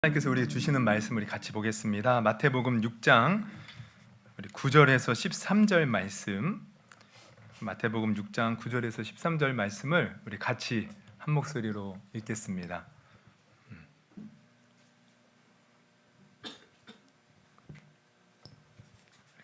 하나님께서 우리에게 주시는 말씀 우리 같이 보겠습니다. 마태복음 6장 우리 9절에서 13절 말씀, 마태복음 6장 9절에서 13절 말씀을 우리 같이 한 목소리로 읽겠습니다.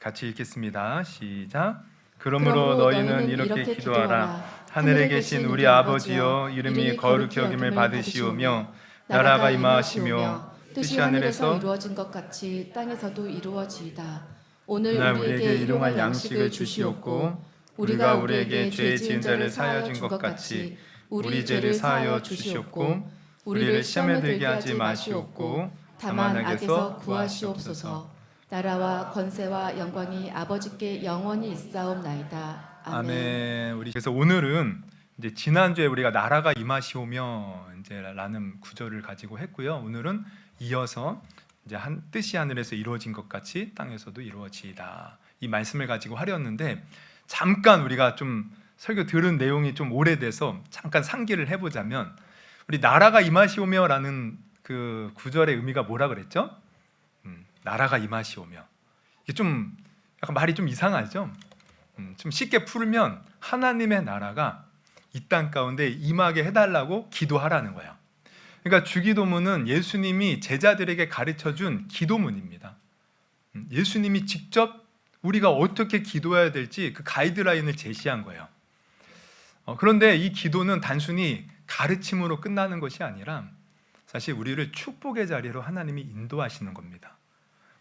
같이 읽겠습니다. 시작. 그러므로 너희는 이렇게 기도하라. 하늘에 계신 우리 아버지여, 이름이 거룩히 여김을 받으시오며 나라가 임하시며 뜻이 하늘에서 이루어진 것 같이 땅에서도 이루어지이다. 오늘 우리에게 일용할 양식을 주시옵고 우리가 우리에게 죄 지은 자를 사하여 준 것 같이 우리 죄를 사하여 주시옵고 우리를 시험에 들게 하지 마시옵고 다만 악에서 구하시옵소서. 나라와 권세와 영광이 아버지께 영원히 있사옵나이다. 아멘. 우리 그래서 오늘은 이제 지난주에 우리가 나라가 임하시오며 이제라는 구절을 가지고 했고요. 오늘은 이어서 이제 한 뜻이 하늘에서 이루어진 것 같이 땅에서도 이루어지이다. 이 말씀을 가지고 하려는데 잠깐 우리가 좀 설교 들은 내용이 좀 오래돼서 잠깐 상기를 해보자면 우리 나라가 임하시오며라는 그 구절의 의미가 뭐라 그랬죠? 나라가 임하시오며. 이게 좀 약간 말이 좀 이상하죠? 좀 쉽게 풀면 하나님의 나라가 이 땅 가운데 임하게 해달라고 기도하라는 거예요. 그러니까 주기도문은 예수님이 제자들에게 가르쳐준 기도문입니다. 예수님이 직접 우리가 어떻게 기도해야 될지 그 가이드라인을 제시한 거예요. 그런데 이 기도는 단순히 가르침으로 끝나는 것이 아니라 사실 우리를 축복의 자리로 하나님이 인도하시는 겁니다.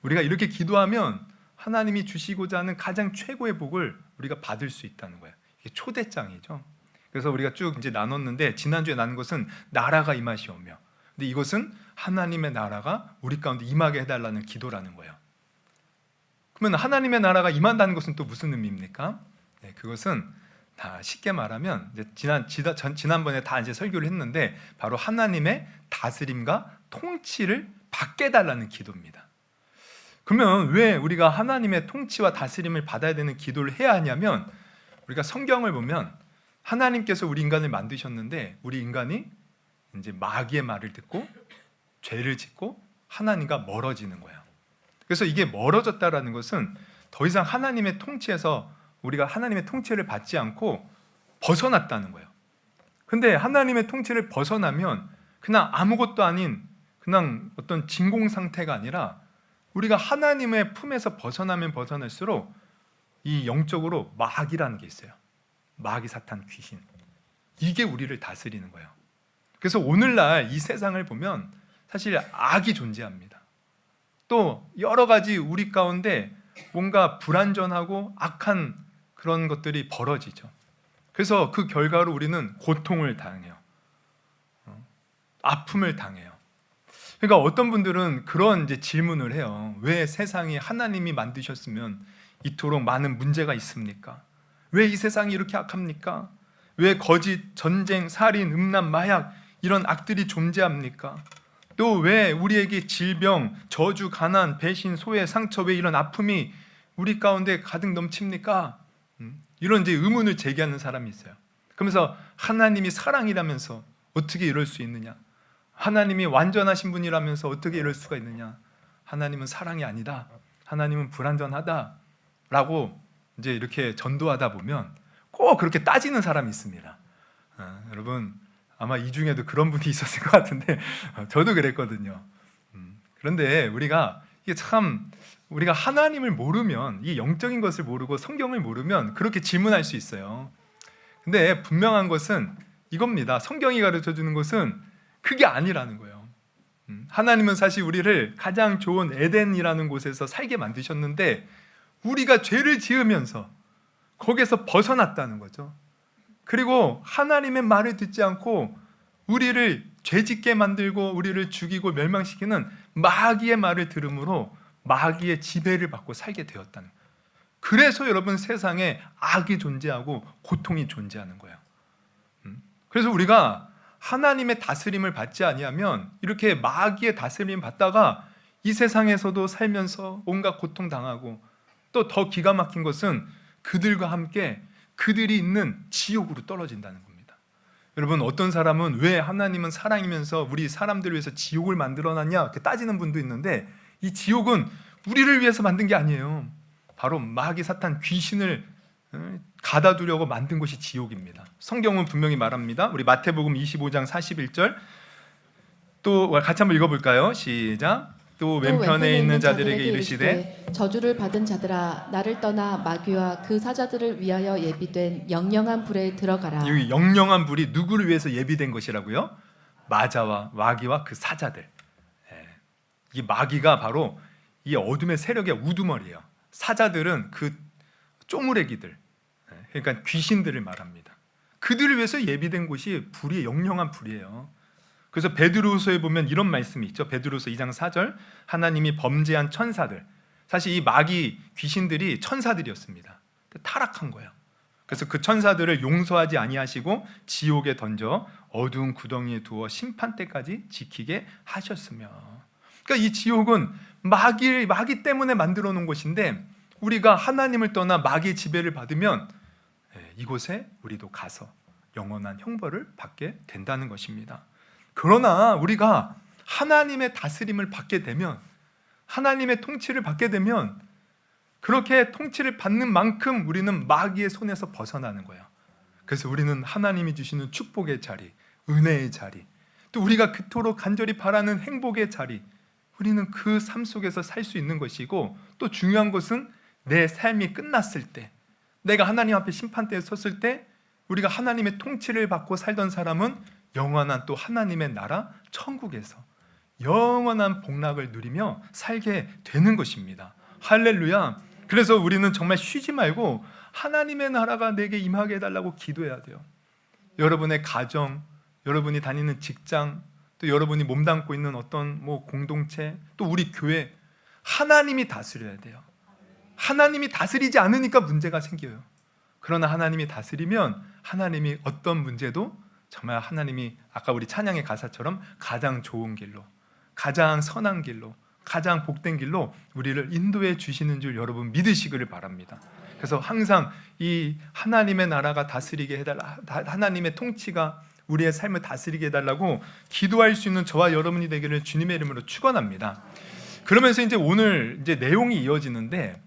우리가 이렇게 기도하면 하나님이 주시고자 하는 가장 최고의 복을 우리가 받을 수 있다는 거예요. 이게 초대장이죠. 그래서 우리가 쭉 이제 나눴는데 지난주에 나눈 것은 나라가 임하시오며, 근데 이것은 하나님의 나라가 우리 가운데 임하게 해달라는 기도라는 거예요. 그러면 하나님의 나라가 임한다는 것은 또 무슨 의미입니까? 네, 그것은 다 쉽게 말하면 이제 지난번에 다 이제 설교를 했는데 바로 하나님의 다스림과 통치를 받게 해달라는 기도입니다. 그러면 왜 우리가 하나님의 통치와 다스림을 받아야 되는 기도를 해야 하냐면 우리가 성경을 보면 하나님께서 우리 인간을 만드셨는데 우리 인간이 이제 마귀의 말을 듣고 죄를 짓고 하나님과 멀어지는 거예요. 그래서 이게 멀어졌다라는 것은 더 이상 하나님의 통치에서 우리가 하나님의 통치를 받지 않고 벗어났다는 거예요. 근데 하나님의 통치를 벗어나면 그냥 아무것도 아닌 그냥 어떤 진공 상태가 아니라 우리가 하나님의 품에서 벗어나면 벗어날수록 이 영적으로 마귀라는 게 있어요. 마귀, 사탄, 귀신. 이게 우리를 다스리는 거예요. 그래서 오늘날 이 세상을 보면 사실 악이 존재합니다. 또 여러 가지 우리 가운데 뭔가 불완전하고 악한 그런 것들이 벌어지죠. 그래서 그 결과로 우리는 고통을 당해요. 아픔을 당해요. 그러니까 어떤 분들은 그런 이제 질문을 해요. 왜 세상이 하나님이 만드셨으면 이토록 많은 문제가 있습니까? 왜 이 세상이 이렇게 악합니까? 왜 거짓, 전쟁, 살인, 음란, 마약 이런 악들이 존재합니까? 또 왜 우리에게 질병, 저주, 가난, 배신, 소외, 상처, 왜 이런 아픔이 우리 가운데 가득 넘칩니까? 이런 이제 의문을 제기하는 사람이 있어요. 그러면서 하나님이 사랑이라면서 어떻게 이럴 수 있느냐? 하나님이 완전하신 분이라면서 어떻게 이럴 수가 있느냐? 하나님은 사랑이 아니다. 하나님은 불완전하다라고 이제 이렇게 전도하다 보면 꼭 그렇게 따지는 사람이 있습니다. 여러분 아마 이 중에도 그런 분이 있었을 것 같은데 저도 그랬거든요. 그런데 우리가 이게 참 우리가 하나님을 모르면 이 영적인 것을 모르고 성경을 모르면 그렇게 질문할 수 있어요. 근데 분명한 것은 이겁니다. 성경이 가르쳐주는 것은 그게 아니라는 거예요. 하나님은 사실 우리를 가장 좋은 에덴이라는 곳에서 살게 만드셨는데 우리가 죄를 지으면서 거기에서 벗어났다는 거죠. 그리고 하나님의 말을 듣지 않고 우리를 죄짓게 만들고 우리를 죽이고 멸망시키는 마귀의 말을 들음으로 마귀의 지배를 받고 살게 되었다는 거예요. 그래서 여러분 세상에 악이 존재하고 고통이 존재하는 거예요. 그래서 우리가 하나님의 다스림을 받지 아니하면 이렇게 마귀의 다스림 받다가 이 세상에서도 살면서 온갖 고통 당하고 또 더 기가 막힌 것은 그들과 함께 그들이 있는 지옥으로 떨어진다는 겁니다. 여러분, 어떤 사람은 왜 하나님은 사랑이면서 우리 사람들을 위해서 지옥을 만들어놨냐 이렇게 따지는 분도 있는데, 이 지옥은 우리를 위해서 만든 게 아니에요. 바로 마귀 사탄 귀신을 가다두려고 만든 것이 지옥입니다. 성경은 분명히 말합니다. 우리 마태복음 25장 41절 또 같이 한번 읽어볼까요? 시작. 또 왼편에 있는 자들에게 이르시되 저주를 받은 자들아 나를 떠나 마귀와 그 사자들을 위하여 예비된 영영한 불에 들어가라. 이 영영한 불이 누구를 위해서 예비된 것이라고요? 마귀와 그 사자들. 이 마귀가 바로 이 어둠의 세력의 우두머리예요. 사자들은 그 쪼무레기들, 그러니까 귀신들을 말합니다. 그들을 위해서 예비된 곳이 불이 영영한 불이에요. 그래서 베드로서에 보면 이런 말씀이 있죠. 베드로서 2장 4절, 하나님이 범죄한 천사들, 사실 이 마귀 귀신들이 천사들이었습니다. 타락한 거예요. 그래서 그 천사들을 용서하지 아니하시고 지옥에 던져 어두운 구덩이에 두어 심판 때까지 지키게 하셨으며, 그러니까 이 지옥은 마귀 때문에 만들어 놓은 곳인데, 우리가 하나님을 떠나 마귀의 지배를 받으면 이곳에 우리도 가서 영원한 형벌을 받게 된다는 것입니다. 그러나 우리가 하나님의 다스림을 받게 되면, 하나님의 통치를 받게 되면, 그렇게 통치를 받는 만큼 우리는 마귀의 손에서 벗어나는 거예요. 그래서 우리는 하나님이 주시는 축복의 자리, 은혜의 자리, 또 우리가 그토록 간절히 바라는 행복의 자리, 우리는 그 삶 속에서 살 수 있는 것이고, 또 중요한 것은 내 삶이 끝났을 때, 내가 하나님 앞에 심판대에 섰을 때 우리가 하나님의 통치를 받고 살던 사람은 영원한 또 하나님의 나라 천국에서 영원한 복락을 누리며 살게 되는 것입니다. 할렐루야. 그래서 우리는 정말 쉬지 말고 하나님의 나라가 내게 임하게 해달라고 기도해야 돼요. 여러분의 가정, 여러분이 다니는 직장, 또 여러분이 몸담고 있는 어떤 공동체, 또 우리 교회, 하나님이 다스려야 돼요. 하나님이 다스리지 않으니까 문제가 생겨요. 그러나 하나님이 다스리면 하나님이 어떤 문제도 정말 하나님이 아까 우리 찬양의 가사처럼 가장 좋은 길로, 가장 선한 길로, 가장 복된 길로 우리를 인도해 주시는 줄 여러분 믿으시기를 바랍니다. 그래서 항상 이 하나님의 나라가 다스리게 해달라, 하나님의 통치가 우리의 삶을 다스리게 해달라고 기도할 수 있는 저와 여러분이 되기를 주님의 이름으로 축원합니다. 그러면서 이제 오늘 이제 내용이 이어지는데,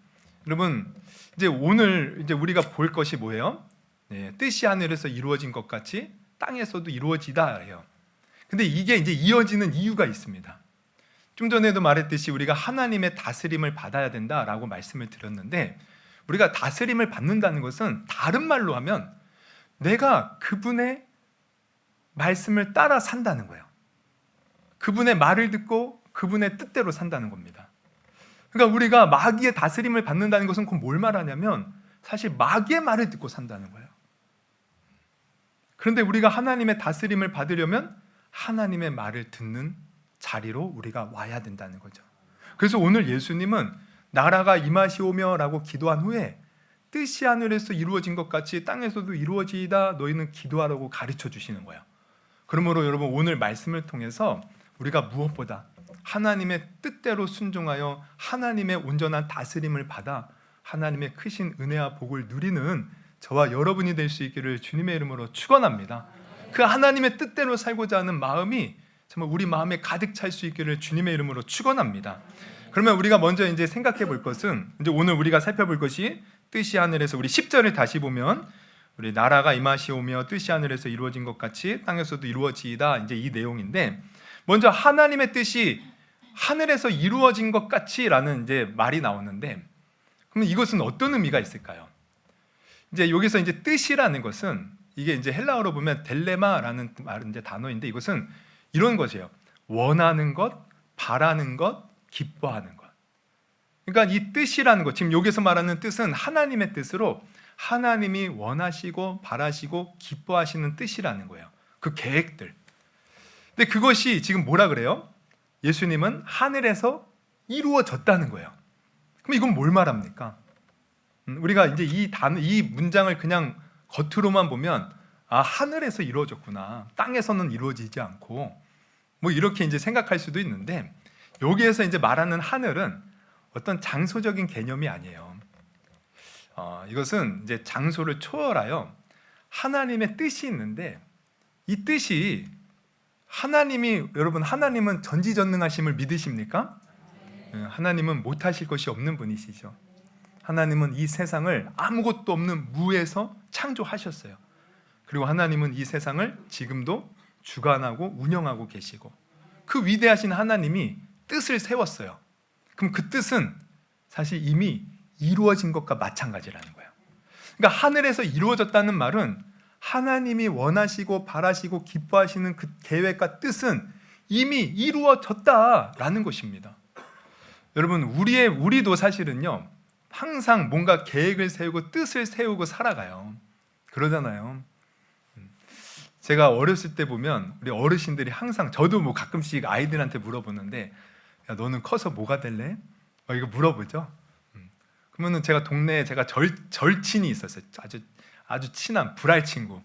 여러분 이제 오늘 이제 우리가 볼 것이 뭐예요? 뜻이 하늘에서 이루어진 것 같이 땅에서도 이루어지다 해요. 근데 이게 이제 이어지는 이유가 있습니다. 좀 전에도 말했듯이 우리가 하나님의 다스림을 받아야 된다라고 말씀을 드렸는데, 우리가 다스림을 받는다는 것은 다른 말로 하면 내가 그분의 말씀을 따라 산다는 거예요. 그분의 말을 듣고 그분의 뜻대로 산다는 겁니다. 그러니까 우리가 마귀의 다스림을 받는다는 것은 그건 뭘 말하냐면 사실 마귀의 말을 듣고 산다는 거예요. 그런데 우리가 하나님의 다스림을 받으려면 하나님의 말을 듣는 자리로 우리가 와야 된다는 거죠. 그래서 오늘 예수님은 나라가 임하시오며 라고 기도한 후에 뜻이 하늘에서 이루어진 것 같이 땅에서도 이루어지이다 너희는 기도하라고 가르쳐 주시는 거예요. 그러므로 여러분 오늘 말씀을 통해서 우리가 무엇보다 하나님의 뜻대로 순종하여 하나님의 온전한 다스림을 받아 하나님의 크신 은혜와 복을 누리는 저와 여러분이 될 수 있기를 주님의 이름으로 축원합니다. 그 하나님의 뜻대로 살고자 하는 마음이 정말 우리 마음에 가득 찰 수 있기를 주님의 이름으로 축원합니다. 그러면 우리가 먼저 이제 생각해 볼 것은, 이제 오늘 우리가 살펴볼 것이 뜻이 하늘에서, 우리 10절을 다시 보면 우리 나라가 임하시오며 뜻이 하늘에서 이루어진 것 같이 땅에서도 이루어지이다, 이제 이 내용인데, 먼저 하나님의 뜻이 하늘에서 이루어진 것 같이라는 이제 말이 나오는데, 그러면 이것은 어떤 의미가 있을까요? 이제 여기서 이제 뜻이라는 것은 이게 이제 헬라어로 보면 델레마라는 이제 단어인데, 이것은 이런 것이에요. 원하는 것, 바라는 것, 기뻐하는 것. 그러니까 이 뜻이라는 것, 지금 여기서 말하는 뜻은 하나님의 뜻으로 하나님이 원하시고 바라시고 기뻐하시는 뜻이라는 거예요. 그 계획들. 근데 그것이 지금 뭐라 그래요? 예수님은 하늘에서 이루어졌다는 거예요. 그럼 이건 뭘 말합니까? 우리가 이제 이 문장을 그냥 겉으로만 보면 하늘에서 이루어졌구나, 땅에서는 이루어지지 않고 뭐 이렇게 이제 생각할 수도 있는데, 여기에서 이제 말하는 하늘은 어떤 장소적인 개념이 아니에요. 이것은 이제 장소를 초월하여 하나님의 뜻이 있는데, 이 뜻이 하나님이, 여러분 하나님은 전지전능하심을 믿으십니까? 하나님은 못하실 것이 없는 분이시죠. 하나님은 이 세상을 아무것도 없는 무에서 창조하셨어요. 그리고 하나님은 이 세상을 지금도 주관하고 운영하고 계시고, 그 위대하신 하나님이 뜻을 세웠어요. 그럼 그 뜻은 사실 이미 이루어진 것과 마찬가지라는 거예요. 그러니까 하늘에서 이루어졌다는 말은 하나님이 원하시고 바라시고 기뻐하시는 그 계획과 뜻은 이미 이루어졌다라는 것입니다. 여러분, 우리도 사실은요, 항상 뭔가 계획을 세우고 뜻을 세우고 살아가요. 그러잖아요. 제가 어렸을 때 보면 우리 어르신들이 항상, 저도 뭐 가끔씩 아이들한테 물어보는데, 야, 너는 커서 뭐가 될래? 이거 물어보죠. 그러면은 제가 동네에 제가 절친이 있었어요. 아주 친한 불알 친구.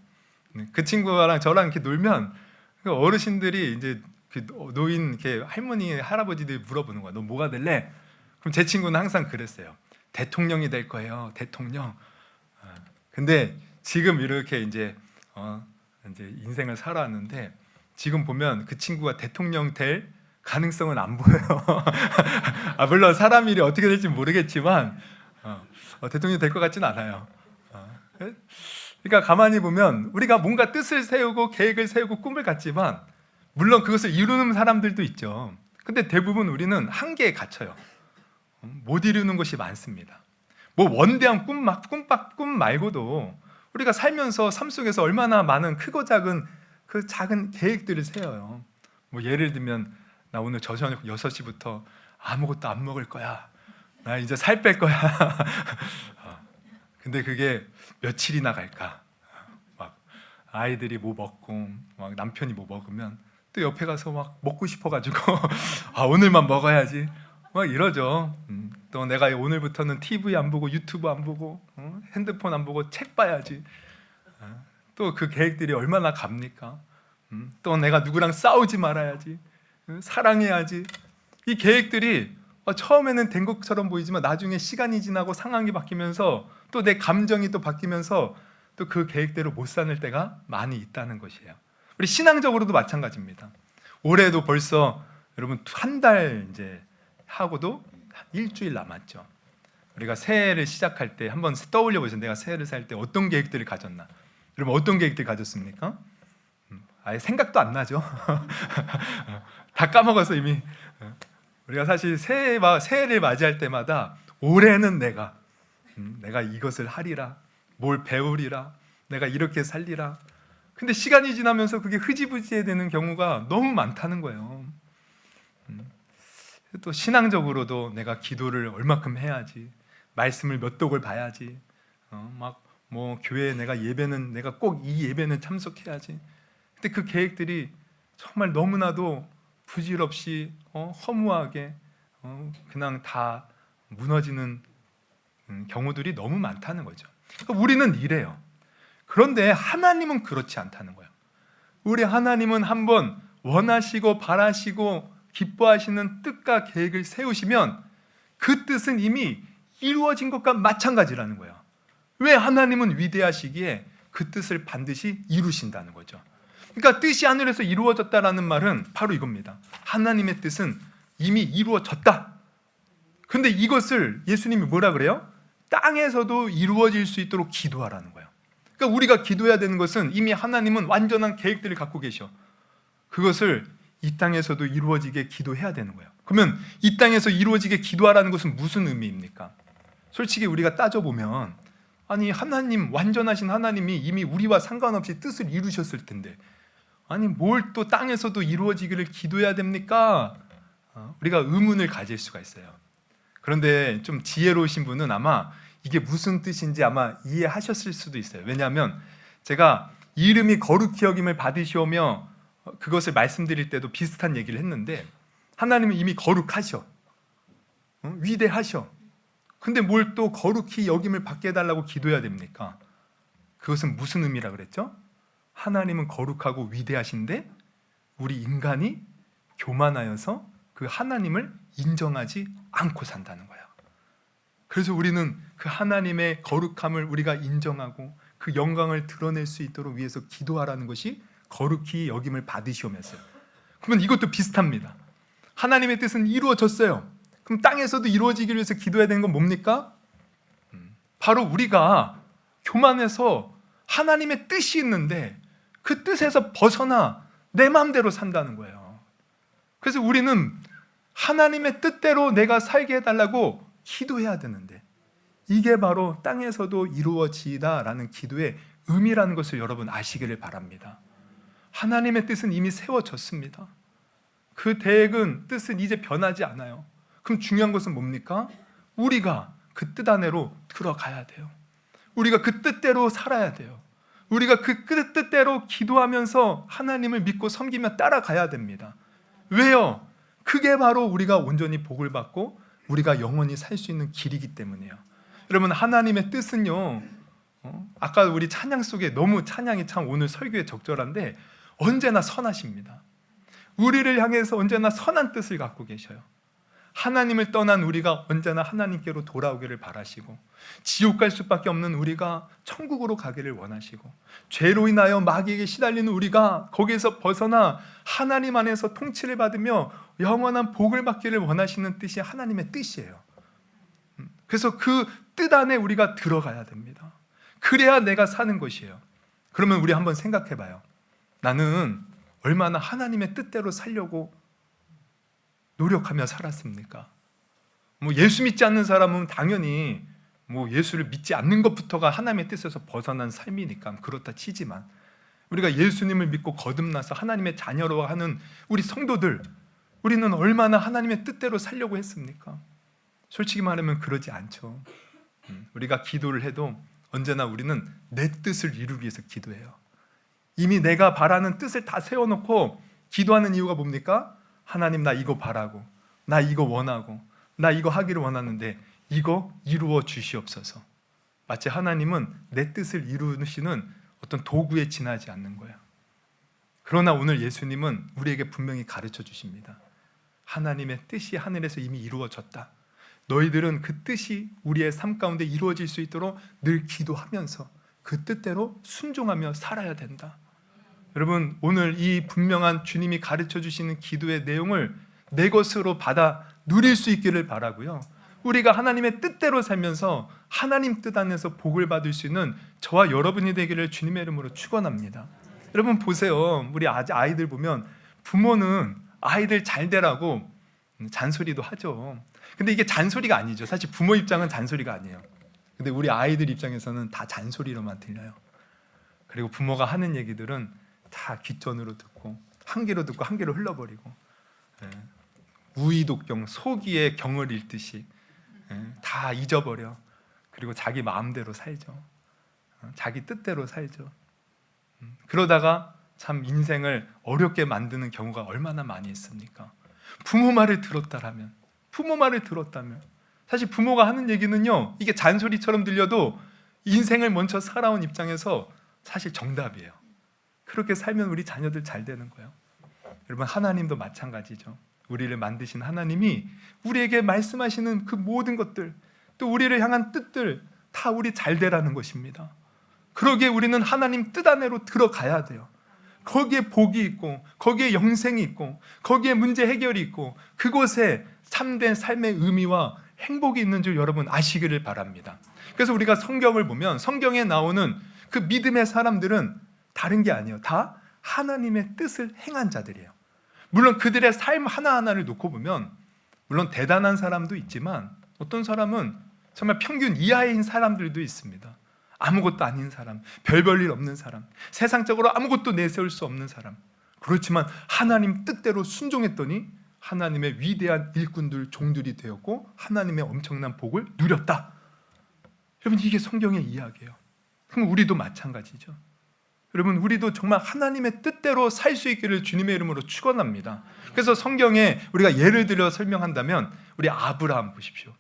그 친구랑 저랑 이렇게 놀면 그 어르신들이 이제 그 노인 이렇게 할머니 할아버지들이 물어보는 거야. 너 뭐가 될래? 그럼 제 친구는 항상 그랬어요. 대통령이 될 거예요. 대통령. 근데 지금 이렇게 이제 인생을 살아왔는데, 지금 보면 그 친구가 대통령 될 가능성은 안 보여요. 물론 사람 일이 어떻게 될지 모르겠지만 대통령이 될 것 같지는 않아요. 그러니까 가만히 보면 우리가 뭔가 뜻을 세우고 계획을 세우고 꿈을 갖지만, 물론 그것을 이루는 사람들도 있죠. 근데 대부분 우리는 한계에 갇혀요. 못 이루는 것이 많습니다. 뭐 원대한 꿈 말고도 우리가 살면서 삶 속에서 얼마나 많은 크고 작은 그 작은 계획들을 세워요. 뭐 예를 들면, 나 오늘 저녁 6시부터 아무것도 안 먹을 거야. 나 이제 살 뺄 거야. 근데 그게 며칠이나 갈까? 막 아이들이 뭐 먹고, 막 남편이 뭐 먹으면 또 옆에 가서 막 먹고 싶어가지고 오늘만 먹어야지. 막 이러죠. 또 내가 오늘부터는 TV 안 보고 유튜브 안 보고 핸드폰 안 보고 책 봐야지. 또 그 계획들이 얼마나 갑니까? 또 내가 누구랑 싸우지 말아야지. 사랑해야지. 이 계획들이 처음에는 된 것처럼 보이지만 나중에 시간이 지나고 상황이 바뀌면서 또 내 감정이 또 바뀌면서 또 그 계획대로 못 사는 때가 많이 있다는 것이에요. 우리 신앙적으로도 마찬가지입니다. 올해도 벌써 여러분 한 달 이제 하고도 일주일 남았죠. 우리가 새해를 시작할 때 한번 떠올려 보세요. 내가 새해를 살 때 어떤 계획들을 가졌나? 여러분 어떤 계획들 가졌습니까? 아예 생각도 안 나죠. 다 까먹어서 이미. 우리가 사실 새해를 맞이할 때마다 올해는 내가 이것을 하리라, 뭘 배우리라, 내가 이렇게 살리라. 근데 시간이 지나면서 그게 흐지부지해 되는 경우가 너무 많다는 거예요. 또 신앙적으로도 내가 기도를 얼마큼 해야지, 말씀을 몇 독을 봐야지, 막 뭐 교회에 내가 예배는 내가 꼭 이 예배는 참석해야지. 근데 그 계획들이 정말 너무나도 부질없이 허무하게 그냥 다 무너지는 경우들이 너무 많다는 거죠. 그러니까 우리는 이래요. 그런데 하나님은 그렇지 않다는 거예요. 우리 하나님은 한번 원하시고 바라시고 기뻐하시는 뜻과 계획을 세우시면 그 뜻은 이미 이루어진 것과 마찬가지라는 거예요. 왜? 하나님은 위대하시기에 그 뜻을 반드시 이루신다는 거죠. 그러니까 뜻이 하늘에서 이루어졌다라는 말은 바로 이겁니다. 하나님의 뜻은 이미 이루어졌다. 근데 이것을 예수님이 뭐라 그래요? 땅에서도 이루어질 수 있도록 기도하라는 거예요. 그러니까 우리가 기도해야 되는 것은 이미 하나님은 완전한 계획들을 갖고 계셔. 그것을 이 땅에서도 이루어지게 기도해야 되는 거예요. 그러면 이 땅에서 이루어지게 기도하라는 것은 무슨 의미입니까? 솔직히 우리가 따져보면, 아니 하나님, 완전하신 하나님이 이미 우리와 상관없이 뜻을 이루셨을 텐데 아니 뭘 또 땅에서도 이루어지기를 기도해야 됩니까? 우리가 의문을 가질 수가 있어요. 그런데 좀 지혜로우신 분은 아마 이게 무슨 뜻인지 아마 이해하셨을 수도 있어요. 왜냐하면 제가 이름이 거룩히 여김을 받으시오며 그것을 말씀드릴 때도 비슷한 얘기를 했는데, 하나님은 이미 거룩하셔, 위대하셔. 근데 뭘 또 거룩히 여김을 받게 해달라고 기도해야 됩니까? 그것은 무슨 의미라 그랬죠? 하나님은 거룩하고 위대하신데 우리 인간이 교만하여서 그 하나님을 인정하지 않고 산다는 거예요. 그래서 우리는 그 하나님의 거룩함을 우리가 인정하고 그 영광을 드러낼 수 있도록 위해서 기도하라는 것이 거룩히 여김을 받으시오면서요. 그러면 이것도 비슷합니다. 하나님의 뜻은 이루어졌어요. 그럼 땅에서도 이루어지기 위해서 기도해야 되는 건 뭡니까? 바로 우리가 교만해서 하나님의 뜻이 있는데 그 뜻에서 벗어나 내 마음대로 산다는 거예요. 그래서 우리는 하나님의 뜻대로 내가 살게 해달라고 기도해야 되는데 이게 바로 땅에서도 이루어지다라는 기도의 의미라는 것을 여러분 아시기를 바랍니다. 하나님의 뜻은 이미 세워졌습니다. 그 계획은 뜻은 이제 변하지 않아요. 그럼 중요한 것은 뭡니까? 우리가 그 뜻 안으로 들어가야 돼요. 우리가 그 뜻대로 살아야 돼요. 우리가 그 뜻대로 기도하면서 하나님을 믿고 섬기며 따라가야 됩니다. 왜요? 그게 바로 우리가 온전히 복을 받고 우리가 영원히 살 수 있는 길이기 때문이에요. 여러분, 하나님의 뜻은요, 아까 우리 찬양 속에 너무 찬양이 참 오늘 설교에 적절한데 언제나 선하십니다. 우리를 향해서 언제나 선한 뜻을 갖고 계셔요. 하나님을 떠난 우리가 언제나 하나님께로 돌아오기를 바라시고 지옥 갈 수밖에 없는 우리가 천국으로 가기를 원하시고 죄로 인하여 마귀에게 시달리는 우리가 거기에서 벗어나 하나님 안에서 통치를 받으며 영원한 복을 받기를 원하시는 뜻이 하나님의 뜻이에요. 그래서 그 뜻 안에 우리가 들어가야 됩니다. 그래야 내가 사는 것이에요. 그러면 우리 한번 생각해 봐요. 나는 얼마나 하나님의 뜻대로 살려고 노력하며 살았습니까? 예수 믿지 않는 사람은 당연히 예수를 믿지 않는 것부터가 하나님의 뜻에서 벗어난 삶이니까 그렇다 치지만 우리가 예수님을 믿고 거듭나서 하나님의 자녀로 하는 우리 성도들, 우리는 얼마나 하나님의 뜻대로 살려고 했습니까? 솔직히 말하면 그러지 않죠. 우리가 기도를 해도 언제나 우리는 내 뜻을 이루기 위해서 기도해요. 이미 내가 바라는 뜻을 다 세워놓고 기도하는 이유가 뭡니까? 하나님, 나 이거 바라고, 나 이거 원하고, 나 이거 하기를 원하는데 이거 이루어 주시옵소서. 마치 하나님은 내 뜻을 이루시는 어떤 도구에 지나지 않는 거예요. 그러나 오늘 예수님은 우리에게 분명히 가르쳐 주십니다. 하나님의 뜻이 하늘에서 이미 이루어졌다. 너희들은 그 뜻이 우리의 삶 가운데 이루어질 수 있도록 늘 기도하면서 그 뜻대로 순종하며 살아야 된다. 여러분, 오늘 이 분명한 주님이 가르쳐 주시는 기도의 내용을 내 것으로 받아 누릴 수 있기를 바라고요. 우리가 하나님의 뜻대로 살면서 하나님 뜻 안에서 복을 받을 수 있는 저와 여러분이 되기를 주님의 이름으로 축원합니다. 여러분 보세요. 우리 아이들 보면 부모는 아이들 잘 되라고 잔소리도 하죠. 근데 이게 잔소리가 아니죠. 사실 부모 입장은 잔소리가 아니에요. 근데 우리 아이들 입장에서는 다 잔소리로만 들려요. 그리고 부모가 하는 얘기들은 다 귓전으로 듣고 한 귀로 듣고 한 귀로 흘러버리고 우이독경, 소기의 경을 읽듯이 다 잊어버려. 그리고 자기 마음대로 살죠. 자기 뜻대로 살죠. 그러다가 참 인생을 어렵게 만드는 경우가 얼마나 많이 있습니까? 부모 말을 들었다면 사실 부모가 하는 얘기는요, 이게 잔소리처럼 들려도 인생을 먼저 살아온 입장에서 사실 정답이에요. 그렇게 살면 우리 자녀들 잘 되는 거예요. 여러분, 하나님도 마찬가지죠. 우리를 만드신 하나님이 우리에게 말씀하시는 그 모든 것들, 또 우리를 향한 뜻들 다 우리 잘 되라는 것입니다. 그러기에 우리는 하나님 뜻 안으로 들어가야 돼요. 거기에 복이 있고 거기에 영생이 있고 거기에 문제 해결이 있고 그곳에 참된 삶의 의미와 행복이 있는 줄 여러분 아시기를 바랍니다. 그래서 우리가 성경을 보면 성경에 나오는 그 믿음의 사람들은 다른 게 아니에요. 다 하나님의 뜻을 행한 자들이에요. 물론 그들의 삶 하나하나를 놓고 보면 물론 대단한 사람도 있지만 어떤 사람은 정말 평균 이하인 사람들도 있습니다. 아무것도 아닌 사람, 별 볼 일 없는 사람, 세상적으로 아무것도 내세울 수 없는 사람. 그렇지만 하나님 뜻대로 순종했더니 하나님의 위대한 일꾼들, 종들이 되었고 하나님의 엄청난 복을 누렸다. 여러분, 이게 성경의 이야기예요. 그럼 우리도 마찬가지죠. 여러분, 우리도 정말 하나님의 뜻대로 살 수 있기를 주님의 이름으로 축원합니다. 그래서 성경에 우리가 예를 들어 설명한다면 우리 아브라함 보십시오.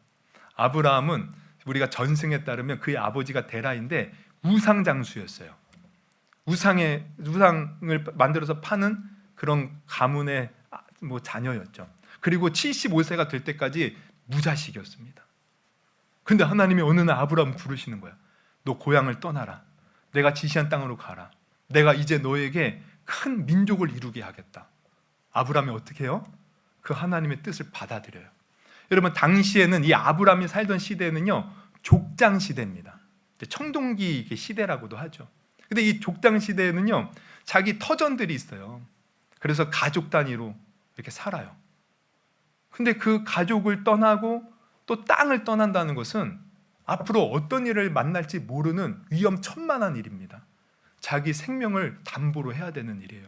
아브라함은 우리가 전승에 따르면 그의 아버지가 데라인데 우상장수였어요. 우상을 만들어서 파는 그런 가문의 자녀였죠. 그리고 75세가 될 때까지 무자식이었습니다. 근데 하나님이 어느 날 아브라함 부르시는 거야. 너 고향을 떠나라. 내가 지시한 땅으로 가라. 내가 이제 너에게 큰 민족을 이루게 하겠다. 아브라함이 어떻게 해요? 그 하나님의 뜻을 받아들여요. 여러분, 당시에는 이 아브라함이 살던 시대는요, 족장 시대입니다. 청동기 시대라고도 하죠. 근데 이 족장 시대에는요, 자기 터전들이 있어요. 그래서 가족 단위로 이렇게 살아요. 근데 그 가족을 떠나고 또 땅을 떠난다는 것은 앞으로 어떤 일을 만날지 모르는 위험천만한 일입니다. 자기 생명을 담보로 해야 되는 일이에요.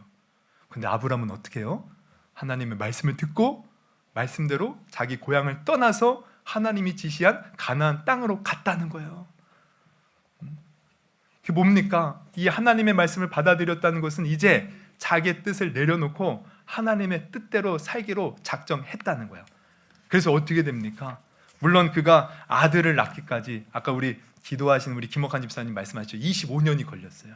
근데 아브라함은 어떻게 해요? 하나님의 말씀을 듣고 말씀대로 자기 고향을 떠나서 하나님이 지시한 가나안 땅으로 갔다는 거예요. 그게 뭡니까? 이 하나님의 말씀을 받아들였다는 것은 이제 자기의 뜻을 내려놓고 하나님의 뜻대로 살기로 작정했다는 거예요. 그래서 어떻게 됩니까? 물론 그가 아들을 낳기까지 아까 우리 기도하신 우리 김옥한 집사님 말씀하셨죠. 25년이 걸렸어요.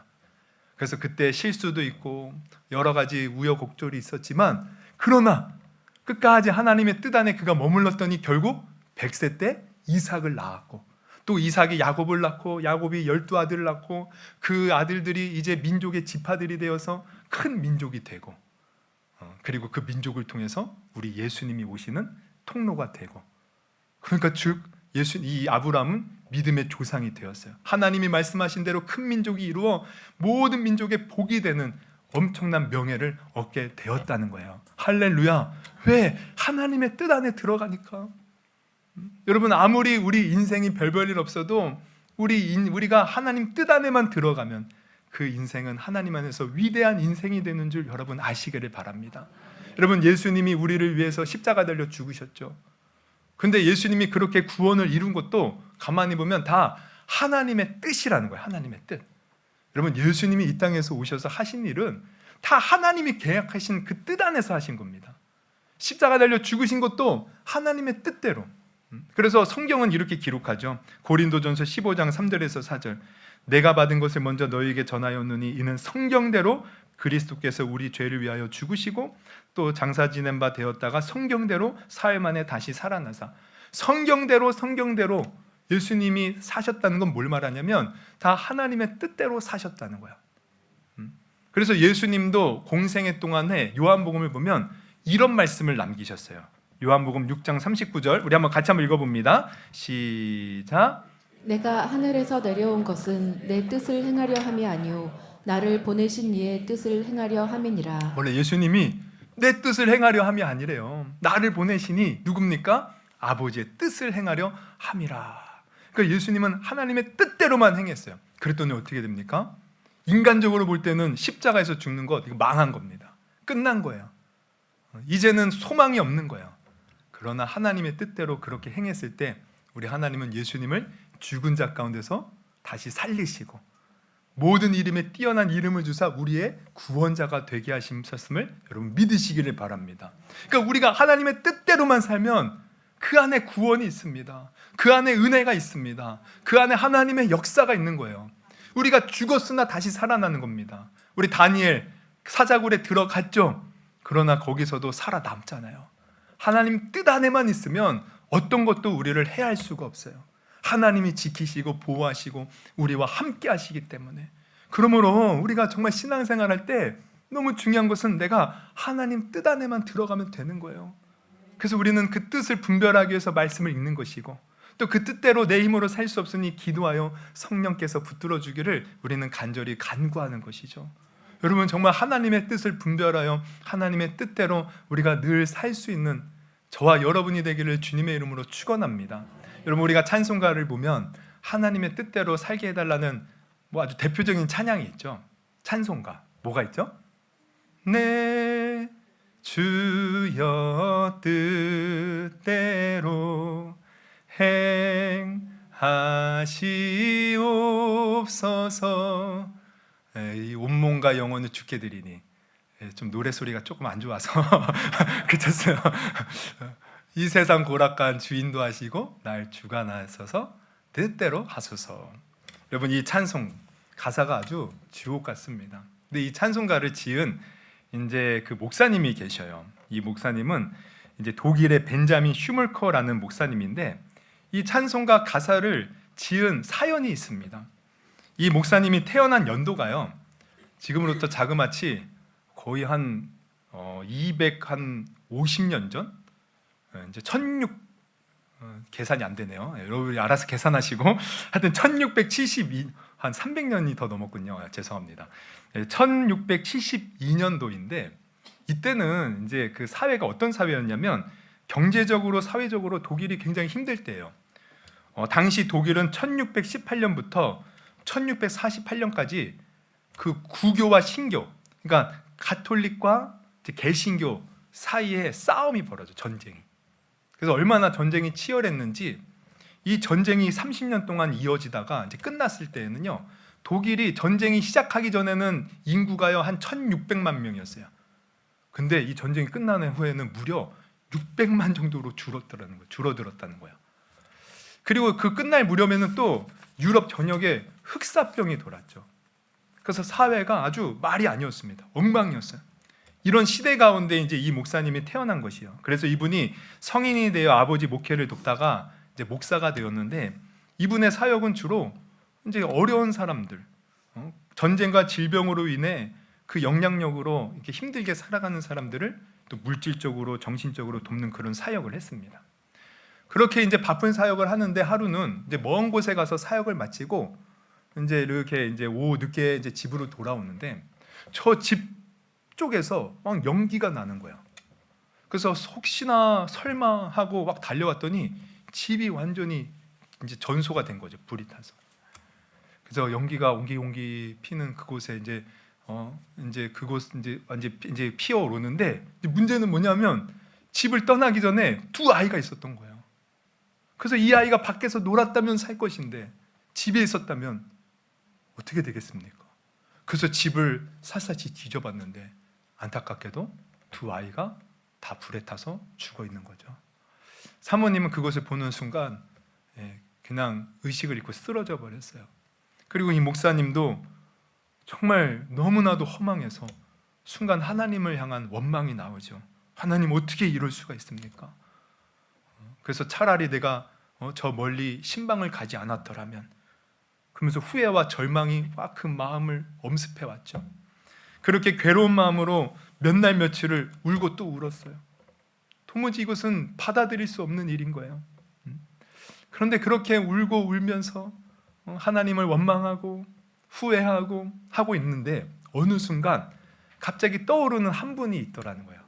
그래서 그때 실수도 있고 여러 가지 우여곡절이 있었지만 그러나 끝까지 하나님의 뜻 안에 그가 머물렀더니 결국 100세 때 이삭을 낳았고 또 이삭이 야곱을 낳고 야곱이 12아들을 낳고 그 아들들이 이제 민족의 지파들이 되어서 큰 민족이 되고 그리고 그 민족을 통해서 우리 예수님이 오시는 통로가 되고 그러니까 즉 이 아브라함은 믿음의 조상이 되었어요. 하나님이 말씀하신 대로 큰 민족이 이루어 모든 민족의 복이 되는 엄청난 명예를 얻게 되었다는 거예요. 할렐루야. 왜? 하나님의 뜻 안에 들어가니까. 여러분, 아무리 우리 인생이 별별 없어도 우리가 하나님 뜻 안에만 들어가면 그 인생은 하나님 안에서 위대한 인생이 되는 줄 여러분 아시기를 바랍니다. 여러분, 예수님이 우리를 위해서 십자가 달려 죽으셨죠. 근데 예수님이 그렇게 구원을 이룬 것도 가만히 보면 다 하나님의 뜻이라는 거예요. 하나님의 뜻. 여러분, 예수님이 이 땅에서 오셔서 하신 일은 다 하나님이 계약하신 그 뜻 안에서 하신 겁니다. 십자가 달려 죽으신 것도 하나님의 뜻대로. 그래서 성경은 이렇게 기록하죠. 고린도전서 15장 3절에서 4절. 내가 받은 것을 먼저 너희에게 전하였느니 이는 성경대로 그리스도께서 우리 죄를 위하여 죽으시고 또 장사 지낸 바 되었다가 성경대로 사흘 만에 다시 살아나사. 성경대로 예수님이 사셨다는 건 뭘 말하냐면 다 하나님의 뜻대로 사셨다는 거야. 그래서 예수님도 공생애 동안에 요한복음을 보면 이런 말씀을 남기셨어요. 요한복음 6장 39절 우리 같이 한번 읽어봅니다. 시작. 내가 하늘에서 내려온 것은 내 뜻을 행하려 함이 아니오 나를 보내신 이의 뜻을 행하려 함이니라. 원래 예수님이 내 뜻을 행하려 함이 아니래요. 나를 보내시니 누굽니까? 아버지의 뜻을 행하려 함이라. 그러니까 예수님은 하나님의 뜻대로만 행했어요. 그랬더니 어떻게 됩니까? 인간적으로 볼 때는 십자가에서 죽는 것 이거 망한 겁니다. 끝난 거예요. 이제는 소망이 없는 거예요. 그러나 하나님의 뜻대로 그렇게 행했을 때 우리 하나님은 예수님을 죽은 자 가운데서 다시 살리시고 모든 이름에 뛰어난 이름을 주사 우리의 구원자가 되게 하셨음을 여러분 믿으시기를 바랍니다. 그러니까 우리가 하나님의 뜻대로만 살면 그 안에 구원이 있습니다. 그 안에 은혜가 있습니다. 그 안에 하나님의 역사가 있는 거예요. 우리가 죽었으나 다시 살아나는 겁니다. 우리 다니엘 사자굴에 들어갔죠. 그러나 거기서도 살아남잖아요. 하나님 뜻 안에만 있으면 어떤 것도 우리를 해할 수가 없어요. 하나님이 지키시고 보호하시고 우리와 함께 하시기 때문에. 그러므로 우리가 정말 신앙생활할 때 너무 중요한 것은 내가 하나님 뜻 안에만 들어가면 되는 거예요. 그래서 우리는 그 뜻을 분별하기 위해서 말씀을 읽는 것이고 또 그 뜻대로 내 힘으로 살 수 없으니 기도하여 성령께서 붙들어 주기를 우리는 간절히 간구하는 것이죠. 여러분, 정말 하나님의 뜻을 분별하여 하나님의 뜻대로 우리가 늘 살 수 있는 저와 여러분이 되기를 주님의 이름으로 축원합니다. 여러분, 우리가 찬송가를 보면 하나님의 뜻대로 살게 해달라는 아주 대표적인 찬양이 있죠. 찬송가 뭐가 있죠? 내 주여 뜻대로 행하시옵소서. 이 온몸과 영혼을 주께 드리니. 좀 노래 소리가 조금 안 좋아서 그쳤어요. 이 세상 고락간 주인도 하시고 날 주관하셔서 뜻대로 하소서. 여러분, 이 찬송 가사가 아주 주옥 같습니다. 근데 이 찬송가를 지은 이제 그 목사님이 계셔요. 이 목사님은 이제 독일의 벤자민 슈물커라는 목사님인데 이 찬송가 가사를 지은 사연이 있습니다. 이 목사님이 태어난 연도가요. 지금으로부터 자그마치 거의 한 250년 전, 이제 1600 계산이 안 되네요. 여러분이 알아서 계산하시고 하여튼 1672 한 300년이 더 넘었군요. 죄송합니다. 1672년도인데 이때는 이제 그 사회가 어떤 사회였냐면 경제적으로 사회적으로 독일이 굉장히 힘들 때예요. 당시 독일은 1618년부터 1648년까지 그 구교와 신교, 그러니까 가톨릭과 이제 개신교 사이에 싸움이 벌어져, 전쟁이. 그래서 얼마나 전쟁이 치열했는지 이 전쟁이 30년 동안 이어지다가 이제 끝났을 때에는요, 독일이 전쟁이 시작하기 전에는 인구가요 한 1600만 명이었어요. 근데 이 전쟁이 끝난 후에는 무려 600만 정도로 줄어들었다는 거예요. 그리고 그 끝날 무렵에는 또 유럽 전역에 흑사병이 돌았죠. 그래서 사회가 아주 말이 아니었습니다. 엉망이었어요. 이런 시대 가운데 이제 이 목사님이 태어난 것이요. 그래서 이분이 성인이 되어 아버지 목회를 돕다가 이제 목사가 되었는데 이분의 사역은 주로 이제 어려운 사람들, 전쟁과 질병으로 인해 그 영향력으로 이렇게 힘들게 살아가는 사람들을 또 물질적으로 정신적으로 돕는 그런 사역을 했습니다. 그렇게 이제 바쁜 사역을 하는데 하루는 이제 먼 곳에 가서 사역을 마치고 이제 이렇게 이제 오후 늦게 이제 집으로 돌아오는데 저 집 쪽에서 막 연기가 나는 거야. 그래서 혹시나 설마 하고 막 달려왔더니 집이 완전히 이제 전소가 된 거죠. 불이 타서. 그래서 연기가 옹기옹기 피는 그곳에 이제 이제 그곳 이제 완전 이제 피어오르는데 문제는 뭐냐면 집을 떠나기 전에 두 아이가 있었던 거예요. 그래서 이 아이가 밖에서 놀았다면 살 것인데 집에 있었다면 어떻게 되겠습니까? 그래서 집을 샅샅이 뒤져봤는데 안타깝게도 두 아이가 다 불에 타서 죽어 있는 거죠. 사모님은 그것을 보는 순간 그냥 의식을 잃고 쓰러져 버렸어요. 그리고 이 목사님도 정말 너무나도 허망해서 순간 하나님을 향한 원망이 나오죠. 하나님 어떻게 이럴 수가 있습니까? 그래서 차라리 내가 저 멀리 신방을 가지 않았더라면, 그러면서 후회와 절망이 막 그 마음을 엄습해 왔죠. 그렇게 괴로운 마음으로 몇 날 며칠을 울고 또 울었어요. 도무지 이것은 받아들일 수 없는 일인 거예요. 그런데 그렇게 울고 울면서 하나님을 원망하고 후회하고 하고 있는데 어느 순간 갑자기 떠오르는 한 분이 있더라는 거예요.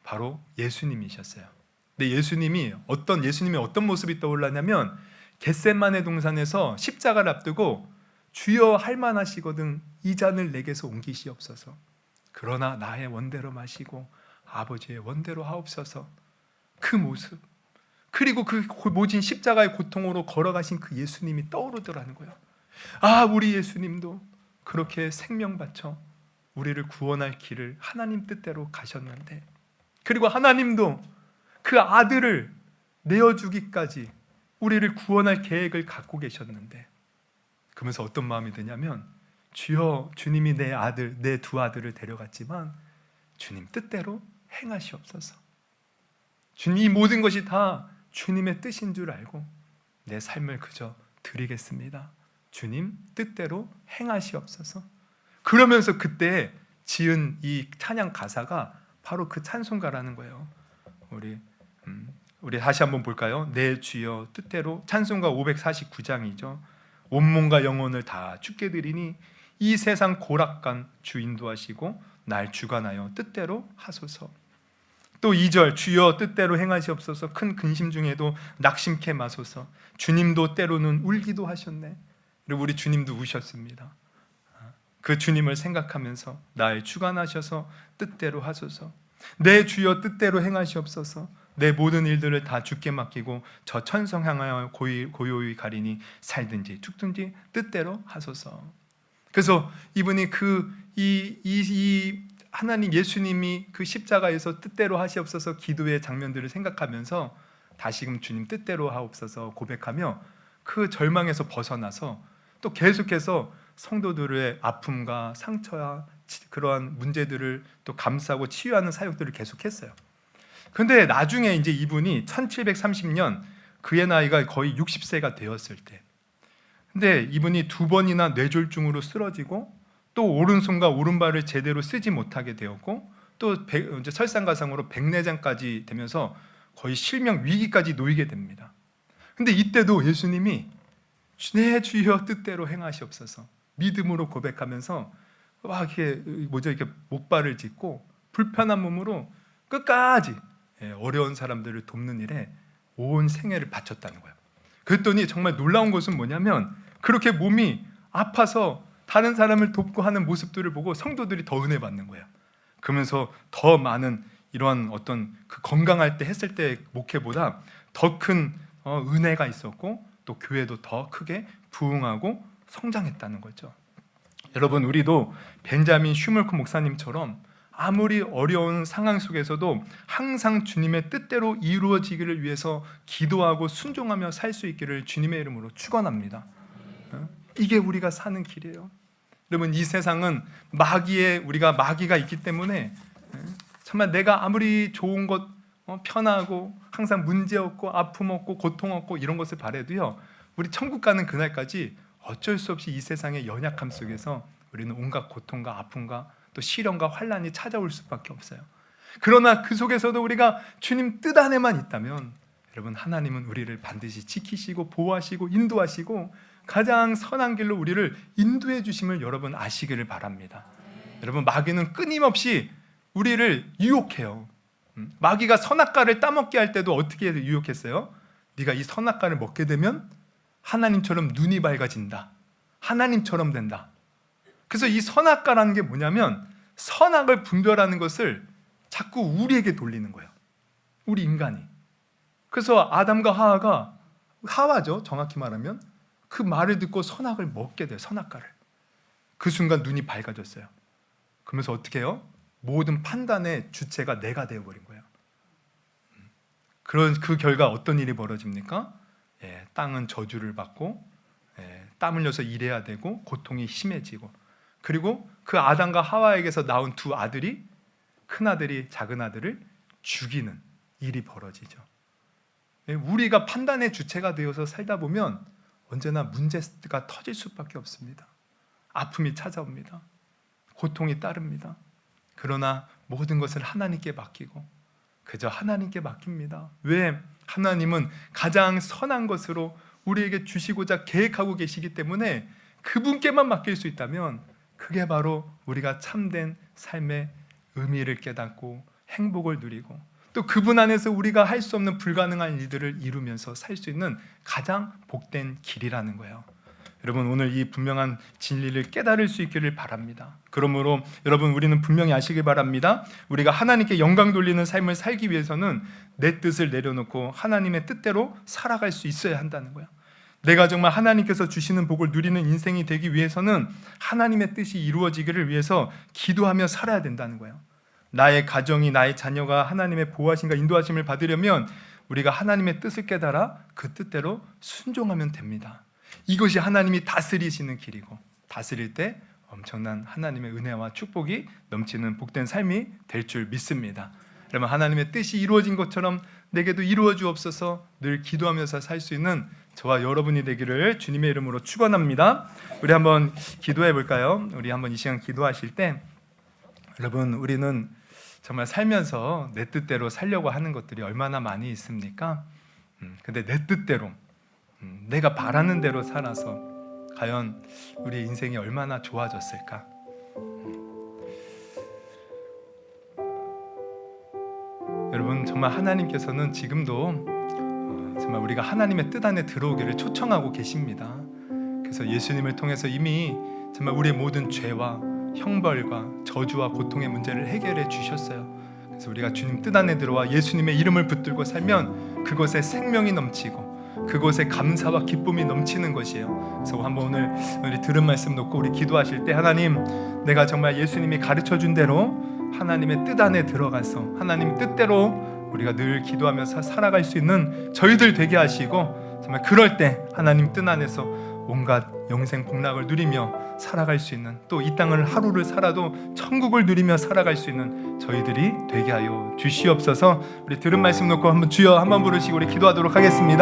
바로 예수님이셨어요. 근데 예수님이 어떤 모습이 떠올랐냐면 겟세마네 동산에서 십자가를 앞두고 주여 할 만하시거든 이 잔을 내게서 옮기시옵소서. 그러나 나의 원대로 마시고 아버지의 원대로 하옵소서. 그 모습, 그리고 그 모진 십자가의 고통으로 걸어가신 그 예수님이 떠오르더라는 거예요. 아, 우리 예수님도 그렇게 생명 바쳐 우리를 구원할 길을 하나님 뜻대로 가셨는데, 그리고 하나님도 그 아들을 내어주기까지 우리를 구원할 계획을 갖고 계셨는데, 그러면서 어떤 마음이 드냐면 주여, 주님이 내 두 아들을 데려갔지만 주님 뜻대로 행하시옵소서. 주님, 이 모든 것이 다 주님의 뜻인 줄 알고 내 삶을 그저 드리겠습니다. 주님 뜻대로 행하시옵소서. 그러면서 그때 지은 이 찬양 가사가 바로 그 찬송가라는 거예요. 우리 다시 한번 볼까요? 내 주여 뜻대로, 찬송가 549장이죠. 온몸과 영혼을 다 주께 드리니 이 세상 고락간 주 인도하시고 날 주관하여 뜻대로 하소서. 또 2절, 주여 뜻대로 행하시옵소서. 큰 근심 중에도 낙심케 마소서. 주님도 때로는 울기도 하셨네. 그리고 우리 주님도 우셨습니다. 그 주님을 생각하면서 나의 주관하셔서 뜻대로 하소서. 내 주여 뜻대로 행하시옵소서. 내 모든 일들을 다 주께 맡기고 저 천성 향하여 고요히 가리니 살든지 죽든지 뜻대로 하소서. 그래서 이분이 이 하나님 예수님이 그 십자가에서 뜻대로 하시옵소서 기도의 장면들을 생각하면서 다시금 주님 뜻대로 하옵소서 고백하며 그 절망에서 벗어나서 또 계속해서 성도들의 아픔과 상처와 그러한 문제들을 또 감싸고 치유하는 사역들을 계속했어요. 그런데 나중에 이제 이분이 1730년 그의 나이가 거의 60세가 되었을 때, 근데 이분이 2번이나 뇌졸중으로 쓰러지고 또 오른손과 오른발을 제대로 쓰지 못하게 되었고 또 이제 설상가상으로 백내장까지 되면서 거의 실명 위기까지 놓이게 됩니다. 근데 이때도 예수님이 내 주여 뜻대로 행하시옵소서 믿음으로 고백하면서 막 이렇게 목발을 짚고 불편한 몸으로 끝까지 어려운 사람들을 돕는 일에 온 생애를 바쳤다는 거예요. 그랬더니 정말 놀라운 것은 뭐냐면 그렇게 몸이 아파서 다른 사람을 돕고 하는 모습들을 보고 성도들이 더 은혜 받는 거예요. 그러면서 더 많은 이러한 어떤 그 건강할 때 했을 때 목회보다 더 큰 은혜가 있었고 또 교회도 더 크게 부흥하고 성장했다는 거죠. 여러분, 우리도 벤자민 슈물크 목사님처럼 아무리 어려운 상황 속에서도 항상 주님의 뜻대로 이루어지기를 위해서 기도하고 순종하며 살 수 있기를 주님의 이름으로 축원합니다. 이게 우리가 사는 길이에요. 여러분, 이 세상은 우리가 마귀가 있기 때문에 정말 내가 아무리 좋은 것 편하고 항상 문제 없고 아픔 없고 고통 없고 이런 것을 바라도요, 우리 천국 가는 그날까지 어쩔 수 없이 이 세상의 연약함 속에서 우리는 온갖 고통과 아픔과 또 시련과 환난이 찾아올 수밖에 없어요. 그러나 그 속에서도 우리가 주님 뜻 안에만 있다면 여러분, 하나님은 우리를 반드시 지키시고 보호하시고 인도하시고 가장 선한 길로 우리를 인도해 주심을 여러분 아시기를 바랍니다. 여러분, 마귀는 끊임없이 우리를 유혹해요. 마귀가 선악과를 따먹게 할 때도 어떻게 유혹했어요? 네가 이 선악과를 먹게 되면 하나님처럼 눈이 밝아진다, 하나님처럼 된다. 그래서 이 선악과라는 게 뭐냐면 선악을 분별하는 것을 자꾸 우리에게 돌리는 거예요. 우리 인간이. 그래서 아담과 하와죠, 정확히 말하면 그 말을 듣고 선악을 먹게 돼요. 선악과를. 그 순간 눈이 밝아졌어요. 그러면서 어떻게 해요? 모든 판단의 주체가 내가 되어버린 거예요. 그 결과 어떤 일이 벌어집니까? 땅은 저주를 받고 땀 흘려서 일해야 되고 고통이 심해지고, 그리고 그 아담과 하와에게서 나온 두 아들이, 큰 아들이 작은 아들을 죽이는 일이 벌어지죠. 우리가 판단의 주체가 되어서 살다 보면 언제나 문제가 터질 수밖에 없습니다. 아픔이 찾아옵니다. 고통이 따릅니다. 그러나 모든 것을 하나님께 맡기고 그저 하나님께 맡깁니다. 왜? 하나님은 가장 선한 것으로 우리에게 주시고자 계획하고 계시기 때문에 그분께만 맡길 수 있다면 그게 바로 우리가 참된 삶의 의미를 깨닫고 행복을 누리고 또 그분 안에서 우리가 할 수 없는 불가능한 일들을 이루면서 살 수 있는 가장 복된 길이라는 거예요. 여러분, 오늘 이 분명한 진리를 깨달을 수 있기를 바랍니다. 그러므로 여러분, 우리는 분명히 아시길 바랍니다. 우리가 하나님께 영광 돌리는 삶을 살기 위해서는 내 뜻을 내려놓고 하나님의 뜻대로 살아갈 수 있어야 한다는 거예요. 내가 정말 하나님께서 주시는 복을 누리는 인생이 되기 위해서는 하나님의 뜻이 이루어지기를 위해서 기도하며 살아야 된다는 거예요. 나의 가정이, 나의 자녀가 하나님의 보호하심과 인도하심을 받으려면 우리가 하나님의 뜻을 깨달아 그 뜻대로 순종하면 됩니다. 이것이 하나님이 다스리시는 길이고, 다스릴 때 엄청난 하나님의 은혜와 축복이 넘치는 복된 삶이 될 줄 믿습니다. 여러분, 하나님의 뜻이 이루어진 것처럼 내게도 이루어 주옵소서 늘 기도하면서 살 수 있는 저와 여러분이 되기를 주님의 이름으로 축원합니다. 우리 한번 기도해 볼까요? 우리 한번 이 시간 기도하실 때, 여러분, 우리는 정말 살면서 내 뜻대로 살려고 하는 것들이 얼마나 많이 있습니까? 근데 내 뜻대로, 내가 바라는 대로 살아서 과연 우리의 인생이 얼마나 좋아졌을까? 여러분, 정말 하나님께서는 지금도 정말 우리가 하나님의 뜻 안에 들어오기를 초청하고 계십니다. 그래서 예수님을 통해서 이미 정말 우리의 모든 죄와 형벌과 저주와 고통의 문제를 해결해 주셨어요. 그래서 우리가 주님 뜻 안에 들어와 예수님의 이름을 붙들고 살면 그곳에 생명이 넘치고 그곳에 감사와 기쁨이 넘치는 것이에요. 그래서 한번 오늘 우리 들은 말씀 놓고 우리 기도하실 때, 하나님, 내가 정말 예수님이 가르쳐준 대로 하나님의 뜻 안에 들어가서 하나님 뜻대로 우리가 늘 기도하면서 살아갈 수 있는 저희들 되게 하시고, 정말 그럴 때 하나님 뜻 안에서 온갖 영생 복락을 누리며 살아갈 수 있는, 또 이 땅을 하루를 살아도 천국을 누리며 살아갈 수 있는 저희들이 되게 하여 주시옵소서. 우리 들은 말씀 놓고 한번 주여 한번 부르시고 우리 기도하도록 하겠습니다.